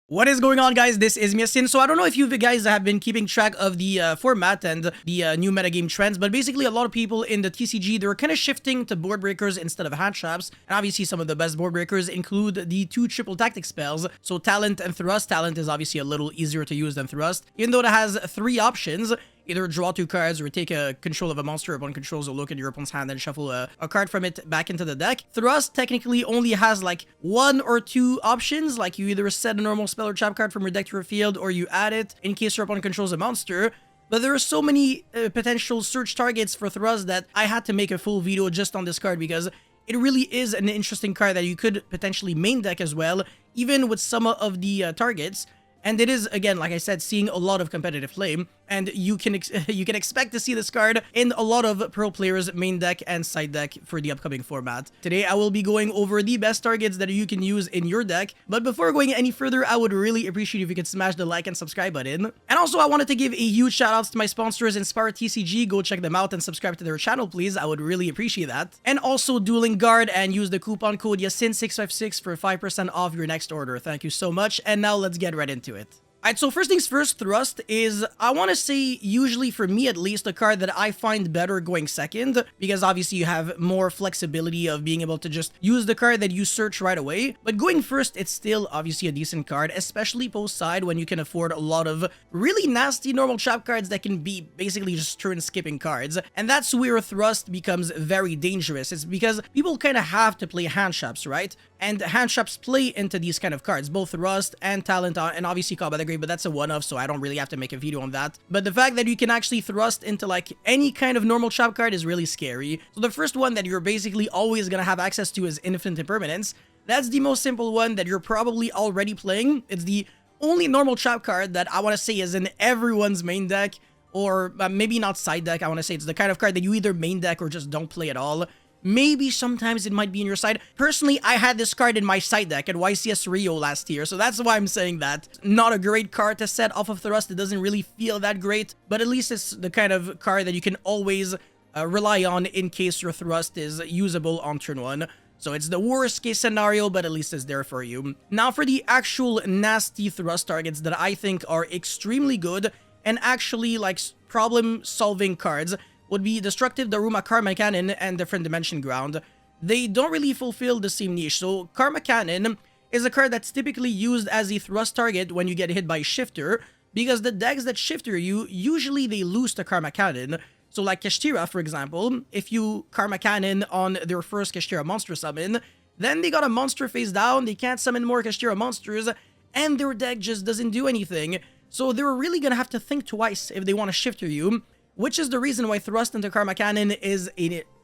What is going on, guys? This is Miasin. So I don't know if you guys have been keeping track of the format and the new metagame trends, but basically a lot of people in the TCG, they're kind of shifting to board breakers instead of hand traps. And obviously some of the best board breakers include the two triple tactic spells. So Talent and Thrust. Talent is obviously a little easier to use than Thrust, even though it has three options. Either draw two cards or take a control of a monster. Opponent controls, or look at your opponent's hand and shuffle a card from it back into the deck. Thrust technically only has like one or two options, like you either set a normal spell or trap card from your deck to your field, or you add it in case your opponent controls a monster. But there are so many potential search targets for Thrust that I had to make a full video just on this card because it really is an interesting card that you could potentially main deck as well, even with some of the targets. And it is, again, like I said, seeing a lot of competitive play, and you can expect to see this card in a lot of pro players' main deck and side deck for the upcoming format. Today, I will be going over the best targets that you can use in your deck, but before going any further, I would really appreciate if you could smash the like and subscribe button. And also, I wanted to give a huge shout outs to my sponsors, Inspire TCG. Go check them out and subscribe to their channel, please. I would really appreciate that. And also, Dueling Guard, and use the coupon code YASIN656 for 5% off your next order. Thank you so much, and now let's get right into it. Alright, so first things first, Thrust is, I want to say, usually for me at least, a card that I find better going second, because obviously you have more flexibility of being able to just use the card that you search right away. But going first, it's still obviously a decent card, especially post-side when you can afford a lot of really nasty normal trap cards that can be basically just turn-skipping cards. And that's where Thrust becomes very dangerous. It's because people kind of have to play hand traps, right? And hand traps play into these kind of cards, both Rust and Talent, and obviously Combat Agree, but that's a one-off, so I don't really have to make a video on that. But the fact that you can actually Thrust into like any kind of normal trap card is really scary. So the first one that you're basically always gonna have access to is Infinite Impermanence. That's the most simple one that you're probably already playing. It's the only normal trap card that I want to say is in everyone's main deck, or maybe not side deck. I want to say it's the kind of card that you either main deck or just don't play at all. Maybe sometimes it might be in your side. Personally, I had this card in my side deck at YCS Rio last year, so that's why I'm saying that. Not a great card to set off of Thrust. It doesn't really feel that great, but at least it's the kind of card that you can always rely on in case your Thrust is usable on turn 1. So it's the worst case scenario, but at least it's there for you. Now for the actual nasty Thrust targets that I think are extremely good and actually like problem-solving cards would be Destructive Daruma, Karma Cannon, and Different Dimension Ground. They don't really fulfill the same niche. So Karma Cannon is a card that's typically used as a Thrust target when you get hit by Shifter, because the decks that Shifter you, usually they lose to Karma Cannon. So like Kashtira, for example, if you Karma Cannon on their first Kashtira monster summon, then they got a monster face down, they can't summon more Kashtira monsters, and their deck just doesn't do anything. So they're really gonna have to think twice if they want to Shifter you, which is the reason why Thrust into Karma Cannon is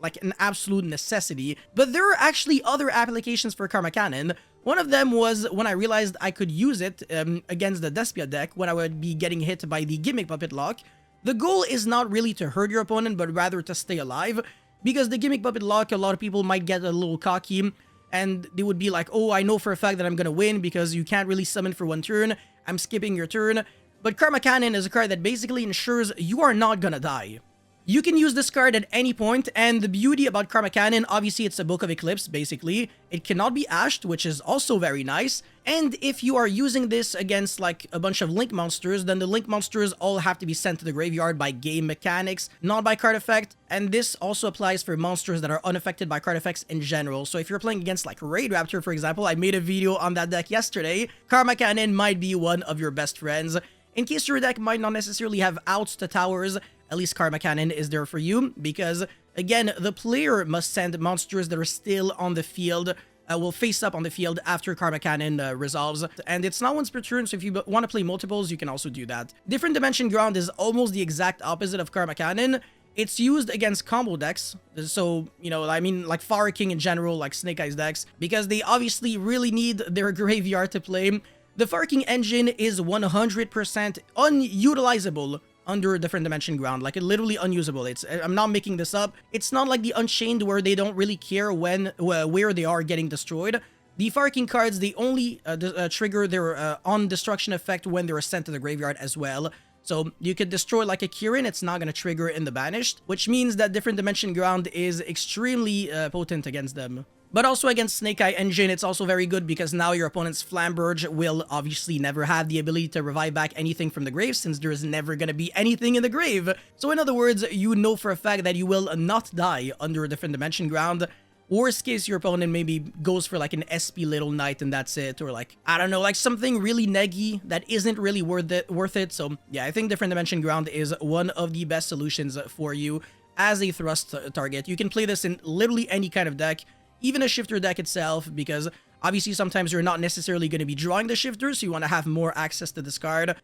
like an absolute necessity. But there are actually other applications for Karma Cannon. One of them was when I realized I could use it against the Despia deck when I would be getting hit by the Gimmick Puppet Lock. The goal is not really to hurt your opponent, but rather to stay alive, because the Gimmick Puppet Lock, a lot of people might get a little cocky, and they would be like, oh, I know for a fact that I'm gonna win because you can't really summon for one turn, I'm skipping your turn. But Karma Cannon is a card that basically ensures you are not gonna die. You can use this card at any point, and the beauty about Karma Cannon, obviously it's a Book of Eclipse, basically. It cannot be ashed, which is also very nice. And if you are using this against like a bunch of Link monsters, then the Link monsters all have to be sent to the graveyard by game mechanics, not by card effect. And this also applies for monsters that are unaffected by card effects in general. So if you're playing against like Raid Raptor, for example, I made a video on that deck yesterday, Karma Cannon might be one of your best friends. In case your deck might not necessarily have outs to towers, at least Karma Cannon is there for you, because, again, the player must send monsters that are still on the field, will face up on the field after Karma Cannon resolves, and it's not once per turn, so if you want to play multiples, you can also do that. Different Dimension Ground is almost the exact opposite of Karma Cannon. It's used against combo decks, so, you know, I mean, like Fire King in general, like Snake Eyes decks, because they obviously really need their graveyard to play. The Fire King engine is 100% unutilizable under Different Dimension Ground, like literally unusable. I'm not making this up. It's not like the Unchained where they don't really care where they are getting destroyed. The Fire King cards, they only trigger their on destruction effect when they're sent to the graveyard as well. So you could destroy like a Kirin, it's not going to trigger in the Banished, which means that Different Dimension Ground is extremely potent against them. But also against Snake Eye Engine, it's also very good because now your opponent's Flamberge will obviously never have the ability to revive back anything from the grave, since there is never going to be anything in the grave. So in other words, you know for a fact that you will not die under a different dimension ground. Worst case, your opponent maybe goes for like an SP Little Knight and that's it, or like, I don't know, like something really neggy that isn't really worth it. So yeah, I think different dimension ground is one of the best solutions for you as a thrust target. You can play this in literally any kind of deck, even a shifter deck itself, because obviously sometimes you're not necessarily going to be drawing the shifter, so you want to have more access to this card.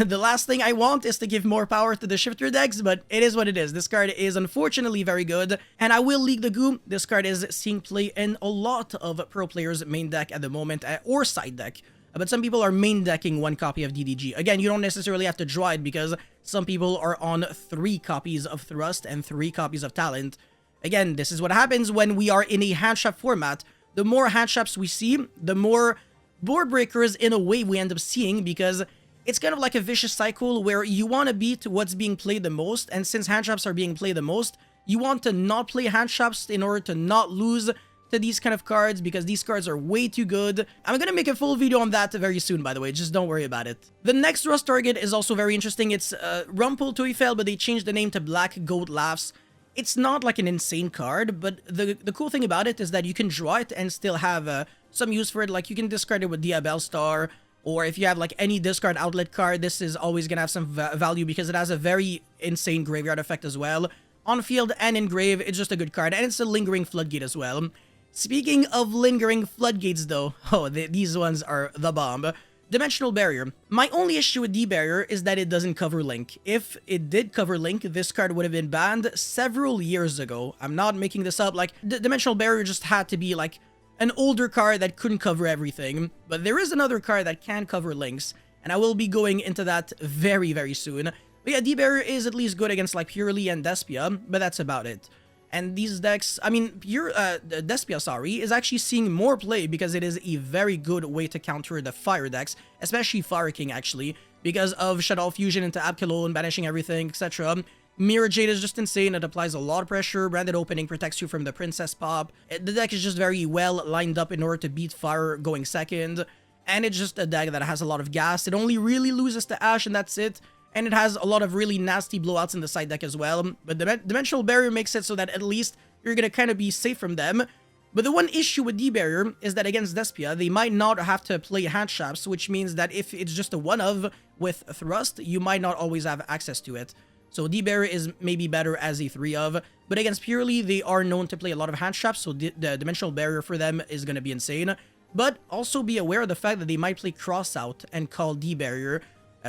The last thing I want is to give more power to the shifter decks, but it is what it is. This card is unfortunately very good, and I will leak the goo. This card is seeing play in a lot of pro players' main deck at the moment, or side deck. But some people are main decking one copy of DDG. Again, you don't necessarily have to draw it because some people are on 3 copies of Thrust and 3 copies of Talent. Again, this is what happens when we are in a handtrap format. The more handtraps we see, the more board breakers in a way we end up seeing, because it's kind of like a vicious cycle where you want to beat what's being played the most, and since handtraps are being played the most, you want to not play handtraps in order to not lose to these kind of cards, because these cards are way too good. I'm gonna make a full video on that very soon, by the way, just don't worry about it. The next Rust target is also very interesting. It's Rumpel Toifel, but they changed the name to Black Goat Laughs. It's not like an insane card, but the cool thing about it is that you can draw it and still have some use for it. Like, you can discard it with Diabell Star, or if you have like any discard outlet card, this is always gonna have some value because it has a very insane graveyard effect as well. On field and in grave, it's just a good card, and it's a Lingering Floodgate as well. Speaking of Lingering Floodgates though, these ones are the bomb. Dimensional Barrier. My only issue with D-Barrier is that it doesn't cover Link. If it did cover Link, this card would have been banned several years ago. I'm not making this up. Like, Dimensional Barrier just had to be like an older card that couldn't cover everything. But there is another card that can cover Links, and I will be going into that very, very soon. But yeah, D-Barrier is at least good against like Purely and Despia, but that's about it. And these decks, I mean, Despia, sorry, is actually seeing more play because it is a very good way to counter the fire decks, especially Fire King, actually, because of Shadow Fusion into Abkalone, banishing everything, etc. Mirror Jade is just insane. It applies a lot of pressure. Branded Opening protects you from the Princess Pop. The deck is just very well lined up in order to beat Fire going second. And it's just a deck that has a lot of gas. It only really loses to Ash, and that's it. And it has a lot of really nasty blowouts in the side deck as well. But Dimensional Barrier makes it so that at least you're going to kind of be safe from them. But the one issue with D-Barrier is that against Despia, they might not have to play handtraps, which means that if it's just a one-of with Thrust, you might not always have access to it. So D-Barrier is maybe better as a 3-of. But against Purely, they are known to play a lot of handtraps, so the Dimensional Barrier for them is going to be insane. But also be aware of the fact that they might play Crossout and call D-Barrier,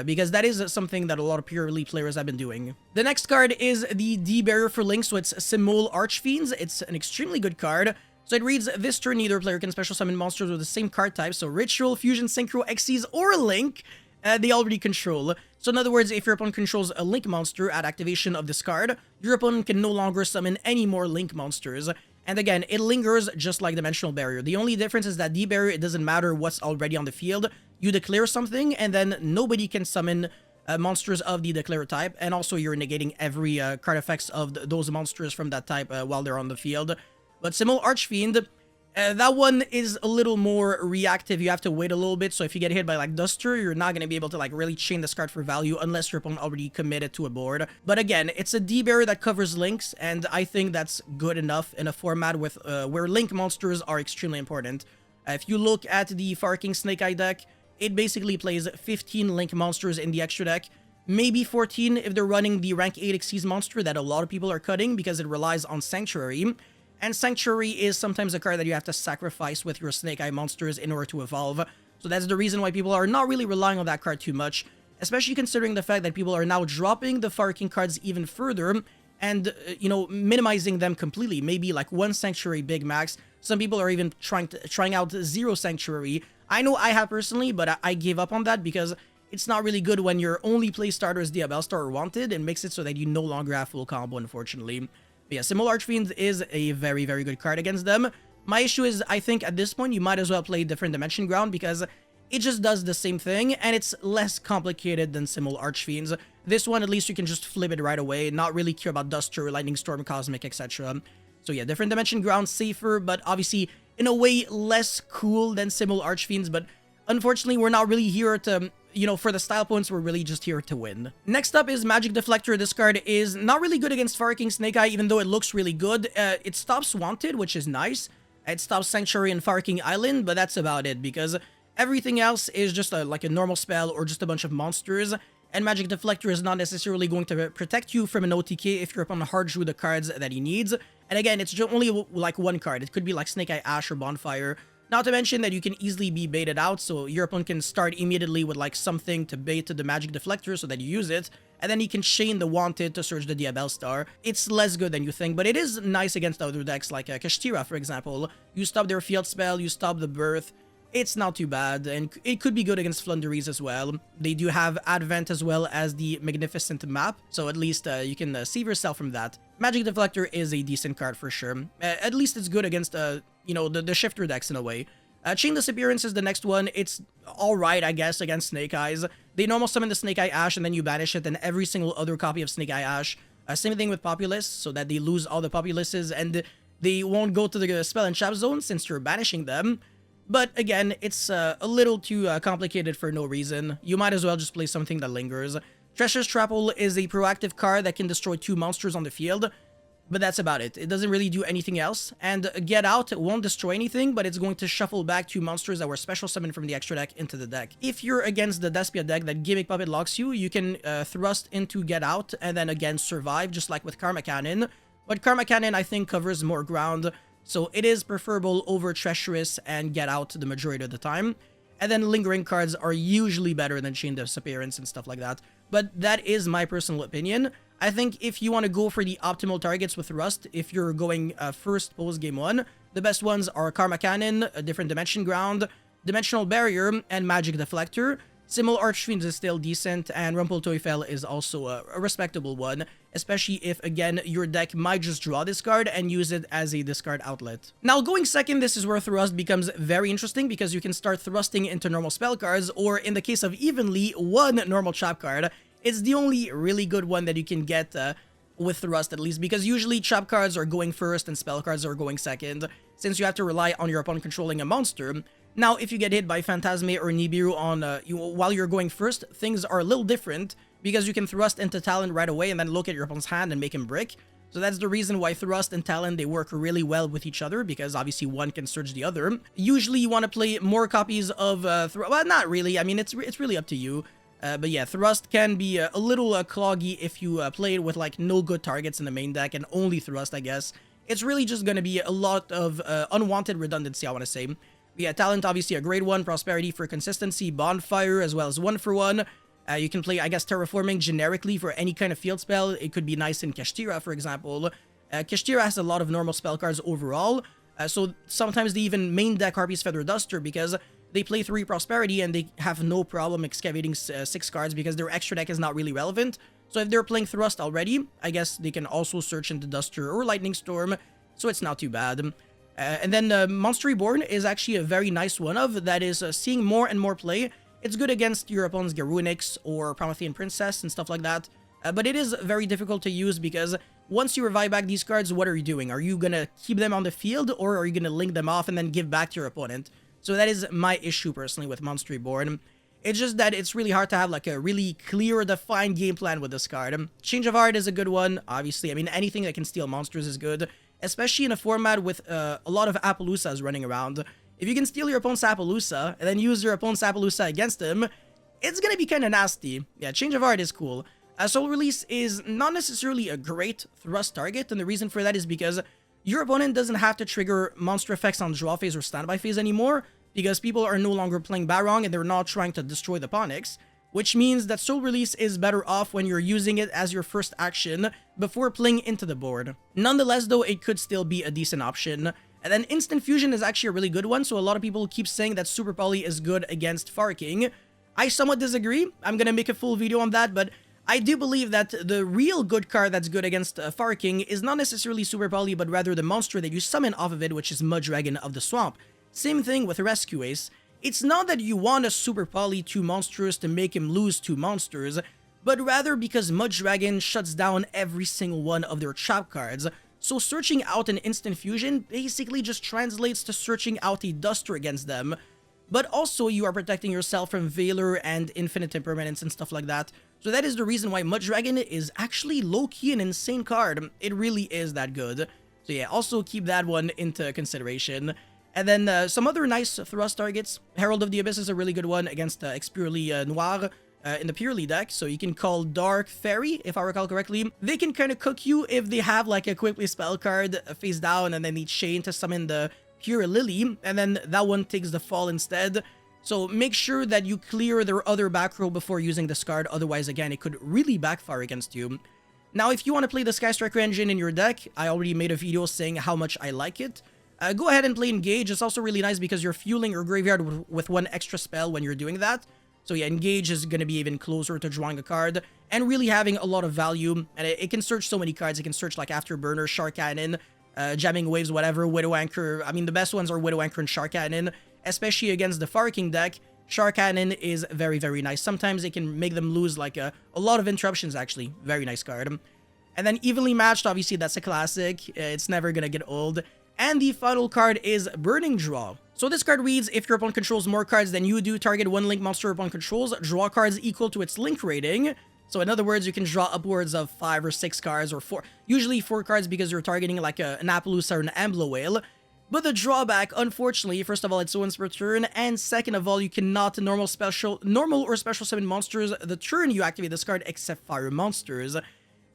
because that is something that a lot of Purely players have been doing. The next card is the D-Barrier for Link, so it's Simul Archfiends. It's an extremely good card. So it reads, this turn either player can special summon monsters with the same card type, so Ritual, Fusion, Synchro, Xyz, or Link, they already control. So in other words, if your opponent controls a Link monster at activation of this card, your opponent can no longer summon any more Link monsters. And again, it lingers just like Dimensional Barrier. The only difference is that D-Barrier, it doesn't matter what's already on the field. You declare something, and then nobody can summon monsters of the declare type. And also, you're negating every card effects of those monsters from that type while they're on the field. But Simul Archfiend, that one is a little more reactive. You have to wait a little bit. So if you get hit by like Duster, you're not going to be able to like really chain this card for value unless your opponent already committed to a board. But again, it's a D-Barrier that covers Links, and I think that's good enough in a format with where Link monsters are extremely important. If you look at the Fire King Snake Eye deck, it basically plays 15 Link monsters in the extra deck. Maybe 14 if they're running the rank 8 Xyz monster that a lot of people are cutting because it relies on Sanctuary. And Sanctuary is sometimes a card that you have to sacrifice with your Snake Eye monsters in order to evolve. So that's the reason why people are not really relying on that card too much, especially considering the fact that people are now dropping the Fire King cards even further and, you know, minimizing them completely. Maybe like 1 Sanctuary big max. Some people are even trying out 0 Sanctuary. I know I have personally, but I gave up on that because it's not really good when your only play starter is Diabell Star or Wanted, and makes it so that you no longer have full combo, unfortunately. But yeah, Simul Archfiends is a very, very good card against them. My issue is, I think at this point, you might as well play Different Dimension Ground because it just does the same thing, and it's less complicated than Simul Archfiends. This one, at least you can just flip it right away, not really care about Duster, Lightning Storm, Cosmic, etc. So yeah, Different Dimension Ground, safer, but obviously in a way less cool than Simul Archfiends, but unfortunately we're not really here to, you know, for the style points, we're really just here to win. Next up is Magic Deflector. This card is not really good against Fire King Snake Eye, even though it looks really good. It stops Wanted, which is nice. It stops Sanctuary and Fire King Island, but that's about it, because everything else is just like a normal spell or just a bunch of monsters, and Magic Deflector is not necessarily going to protect you from an OTK if your opponent hard drew the cards that he needs. And again, it's only like one card. It could be like Snake Eye Ash or Bonfire. Not to mention that you can easily be baited out, so your opponent can start immediately with like something to bait to the Magic Deflector so that you use it, and then he can chain the Wanted to search the Diabell Star. It's less good than you think, but it is nice against other decks like Kashtira, for example. You stop their field spell, you stop the Birth. It's not too bad, and it could be good against Flunderies as well. They do have Advent as well as the Magnificent map, so at least you can save yourself from that. Magic Deflector is a decent card for sure. At least it's good against, you know, the shifter decks in a way. Chain Disappearance is the next one. It's alright, I guess, against Snake Eyes. They normal summon the Snake Eye Ash and then you banish it, and every single other copy of Snake Eye Ash. Same thing with Populace, so that they lose all the Populaces and they won't go to the spell and trap zone since you're banishing them. But again, it's a little too complicated for no reason. You might as well just play something that lingers. Treasure's Trapple is a proactive card that can destroy 2 monsters on the field, but that's about it. It doesn't really do anything else. And Get Out won't destroy anything, but it's going to shuffle back 2 monsters that were special summoned from the extra deck into the deck. If you're against the Despia deck that Gimmick Puppet locks you, you can thrust into Get Out and then again survive, just like with Karma Cannon. But Karma Cannon, I think, covers more ground, so it is preferable over Treacherous and Get Out the majority of the time. And then lingering cards are usually better than Chain Disappearance and stuff like that. But that is my personal opinion. I think if you want to go for the optimal targets with Rust, if you're going first post game 1, the best ones are Karma Cannon, a Different Dimension Ground, Dimensional Barrier, and Magic Deflector. Simul Archfiends is still decent, and Rumpelteufel is also a respectable one, especially if, again, your deck might just draw this card and use it as a discard outlet. Now, going second, this is where Thrust becomes very interesting, because you can start thrusting into normal spell cards, or in the case of Evenly, one normal trap card. It's the only really good one that you can get with Thrust, at least, because usually trap cards are going first and spell cards are going second, since you have to rely on your opponent controlling a monster. Now, if you get hit by Phantasme or Nibiru on while you're going first, things are a little different, because you can Thrust into Talon right away and then look at your opponent's hand and make him brick. So that's the reason why Thrust and Talon, they work really well with each other, because obviously one can surge the other. Usually you want to play more copies of well, not really. I mean, it's really up to you. But yeah, Thrust can be a little cloggy if you play it with like no good targets in the main deck and only Thrust, I guess. It's really just going to be a lot of unwanted redundancy, I want to say. Yeah, Talent, obviously a great one. Prosperity for consistency. Bonfire, as well as 1-for-1. You can play, I guess, Terraforming generically for any kind of field spell. It could be nice in Kashtira, for example. Kashtira has a lot of normal spell cards overall. So sometimes they even main deck Harpy's Feather Duster, because they play 3 Prosperity and they have no problem excavating 6 cards, because their extra deck is not really relevant. So if they're playing Thrust already, I guess they can also search into Duster or Lightning Storm. So it's not too bad. And then Monster Reborn is actually a very nice one of that is seeing more and more play. It's good against your opponent's Garunix or Promethean Princess and stuff like that. But it is very difficult to use, because once you revive back these cards, what are you doing? Are you going to keep them on the field, or are you going to link them off and then give back to your opponent? So that is my issue personally with Monster Reborn. It's just that it's really hard to have like a really clear, defined game plan with this card. Change of Heart is a good one, obviously. I mean, anything that can steal monsters is good, especially in a format with a lot of Appaloosas running around. If you can steal your opponent's Appaloosa and then use your opponent's Appaloosa against him, it's gonna be kind of nasty. Yeah, Change of Heart is cool. Soul Release is not necessarily a great Thrust target, and the reason for that is because your opponent doesn't have to trigger monster effects on draw phase or standby phase anymore, because people are no longer playing Barong and they're not trying to destroy the Ponyx, which means that Soul Release is better off when you're using it as your first action before playing into the board. Nonetheless, though, it could still be a decent option. And then Instant Fusion is actually a really good one, so a lot of people keep saying that Super Poly is good against Far King. I somewhat disagree. I'm gonna make a full video on that, but I do believe that the real good card that's good against Far King is not necessarily Super Poly, but rather the monster that you summon off of it, which is Muddragon of the Swamp. Same thing with Rescue Ace. It's not that you want a Super Poly 2 monsters to make him lose 2 monsters, but rather because Muddragon shuts down every single one of their trap cards. So searching out an instant fusion basically just translates to searching out a duster against them. But also you are protecting yourself from Valor and infinite impermanence and stuff like that. So that is the reason why Mud Dragon is actually low-key an insane card. It really is that good. So yeah, also keep that one into consideration. And then some other nice thrust targets. Herald of the Abyss is a really good one against Expurely Noir in the Purely deck. So you can call Dark Fairy, if I recall correctly. They can kind of cook you if they have like a quickly spell card face down and then need Shane to summon the Pure Lily, and then that one takes the fall instead. So make sure that you clear their other back row before using this card, otherwise again it could really backfire against you. Now if you want to play the Sky Striker engine in your deck, I already made a video saying how much I like it. Go ahead and play Engage. It's also really nice because you're fueling your graveyard with one extra spell when you're doing that. So yeah, Engage is going to be even closer to drawing a card and really having a lot of value. And it can search so many cards. It can search like Afterburner, Shark Cannon, Jamming Waves, whatever, Widow Anchor. I mean, the best ones are Widow Anchor and Shark Cannon, especially against the Fire King deck. Shark Cannon is very, very nice. Sometimes it can make them lose like a lot of interruptions, actually. Very nice card. And then Evenly Matched, obviously, that's a classic. It's never gonna get old. And the final card is Burning Draw. So this card reads, if your opponent controls more cards than you do, target one link monster your opponent controls, draw cards equal to its link rating. So in other words, you can draw upwards of 5 or 6 cards, or 4, usually 4 cards because you're targeting like an Appaloosa or an Ambler Whale. But the drawback, unfortunately, first of all, it's once per turn, and second of all, you cannot normal or special summon monsters the turn you activate this card except fire monsters.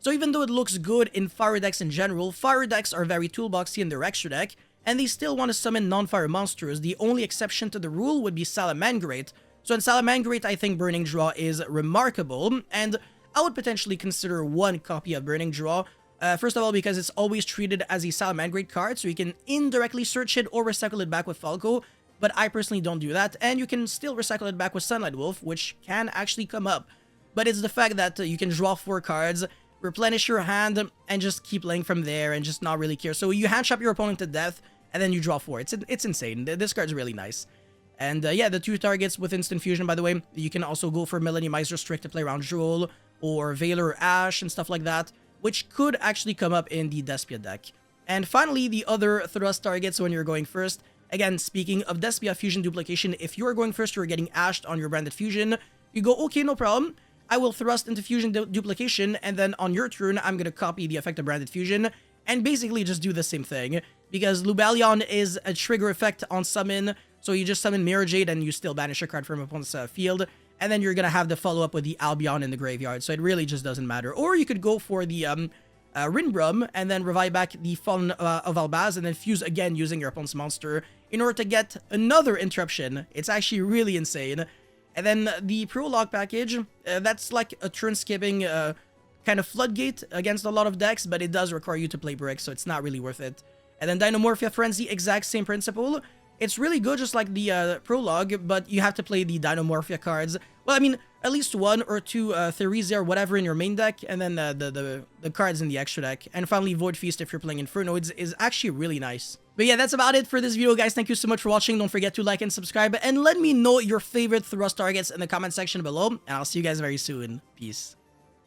So even though it looks good in fire decks in general, fire decks are very toolboxy in their extra deck, and they still want to summon non-fire monsters. The only exception to the rule would be Salamangreat. So in Salamangreat, I think Burning Draw is remarkable, and I would potentially consider one copy of Burning Draw. First of all, because it's always treated as a Salamangreat card, so you can indirectly search it or recycle it back with Falco, but I personally don't do that, and you can still recycle it back with Sunlight Wolf, which can actually come up. But it's the fact that you can draw 4 cards, replenish your hand, and just keep playing from there and just not really care. So you hand trap your opponent to death, and then you draw 4. It's insane. This card's really nice. And yeah, the 2 targets with Instant Fusion, by the way, you can also go for Millennium Miser Strict to play around Jewel, or Valor or Ash, and stuff like that, which could actually come up in the Despia deck. And finally, the other thrust targets when you're going first. Again, speaking of Despia Fusion Duplication, if you are going first, you're getting ashed on your branded Fusion. You go, okay, no problem. I will thrust into Fusion Duplication, and then on your turn, I'm going to copy the effect of branded Fusion, and basically just do the same thing. Because Lubalion is a trigger effect on summon, so you just summon Mirror Jade and you still banish a card from opponent's field, and then you're gonna have the follow-up with the Albion in the graveyard, so it really just doesn't matter. Or you could go for the Rinbrum, and then revive back the Fallen of Albaz, and then fuse again using your opponent's monster in order to get another interruption. It's actually really insane. And then the Prologue package, that's like a turn-skipping kind of floodgate against a lot of decks, but it does require you to play Brick, so it's not really worth it. And then Dinomorphia Frenzy, exact same principle. It's really good, just like the Prologue, but you have to play the Dinomorphia cards. Well, I mean, at least 1 or 2 Theresia or whatever in your main deck, and then the cards in the extra deck. And finally, Void Feast, if you're playing Inferno, is actually really nice. But yeah, that's about it for this video, guys. Thank you so much for watching. Don't forget to like and subscribe, and let me know your favorite thrust targets in the comment section below, and I'll see you guys very soon. Peace.